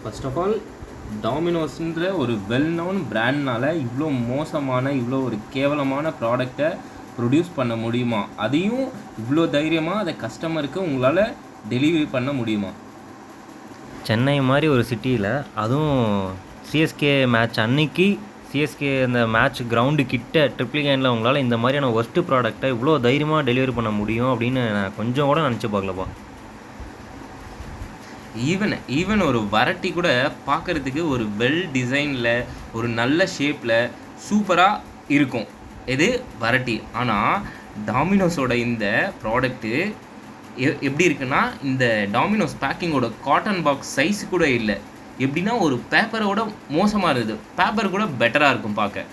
First of all டாமினோஸ்ன்ற ஒரு well known பிராண்ட்னால இவ்வளோ மோசமான இவ்வளோ ஒரு கேவலமான ப்ராடக்டை ப்ரொடியூஸ் பண்ண முடியுமா? அதையும் இவ்வளோ தைரியமாக அதை கஸ்டமருக்கு உங்களால் டெலிவரி பண்ண முடியுமா? சென்னை மாதிரி ஒரு சிட்டியில் அதுவும் சிஎஸ்கே மேட்ச் அன்னைக்கு சிஎஸ்கே அந்த மேட்ச் கிரவுண்டு கிட்ட ட்ரிப்ளி கேனில் உங்களால் இந்த மாதிரியான ஒர்ஸ்ட்டு ப்ராடக்டை இவ்வளோ தைரியமாக டெலிவரி பண்ண முடியும் அப்படின்னு நான் கொஞ்சம் கூட நினச்சி பார்க்கலப்பா. ஈவன் ஒரு வரட்டி கூட பார்க்குறதுக்கு ஒரு வெல் டிசைனில் ஒரு நல்ல ஷேப்பில் சூப்பராக இருக்கும் இது வரட்டி. ஆனால் டாமினோஸோட இந்த ப்ராடக்ட்டு எப்படி இருக்குன்னா, இந்த டாமினோஸ் பேக்கிங்கோட காட்டன் பாக்ஸ் சைஸ் கூட இல்லை. எப்படின்னா ஒரு பேப்பரோட மோசமாக இருந்தது. பேப்பர் கூட பெட்டராக இருக்கும் பார்க்க.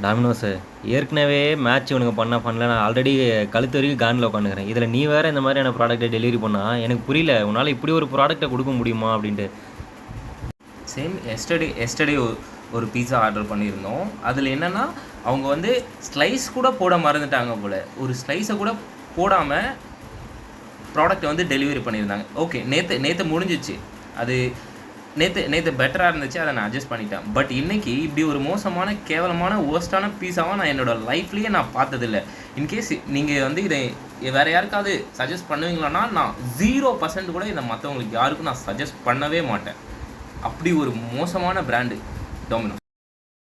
டாமினோஸு ஏற்கனவே மேட்ச் இவனுக்கு பண்ணல, நான் ஆல்ரெடி கழுத்து வரைக்கும் கானில் உட்காந்துக்கிறேன். இதில் நீ வேறு இந்த மாதிரியான ப்ராடக்ட்டை டெலிவரி பண்ணால் எனக்கு புரியல, உன்னால் இப்படி ஒரு ப்ராடக்ட்டை கொடுக்க முடியுமா அப்படின்ட்டு. சேம் எஸ்டர்டே ஒரு பீஸா ஆர்டர் பண்ணியிருந்தோம். அதில் என்னென்னா அவங்க வந்து ஸ்லைஸ் கூட போட மறந்துட்டாங்க போல். ஒரு ஸ்லைஸை கூட போடாமல் ப்ராடக்ட்டை வந்து டெலிவரி பண்ணியிருந்தாங்க. ஓகே, நேற்று முடிஞ்சிச்சு. அது நேற்று பெட்டராக இருந்துச்சு, அதை நான் அட்ஜஸ்ட் பண்ணிட்டேன். பட் இன்றைக்கி இப்படி ஒரு மோசமான கேவலமான ஒர்ஸ்டான பீஸாவாக நான் என்னோடய லைஃப்லேயே நான் பார்த்ததில்லை. இன்கேஸ் நீங்கள் வந்து இதை வேறு யாருக்காவது சஜஸ்ட் பண்ணுவீங்களான்னா நான் 0% கூட இதை மற்றவங்களுக்கு யாருக்கும் நான் சஜஸ்ட் பண்ணவே மாட்டேன். அப்படி ஒரு மோசமான பிராண்டு டாமினோஸ்.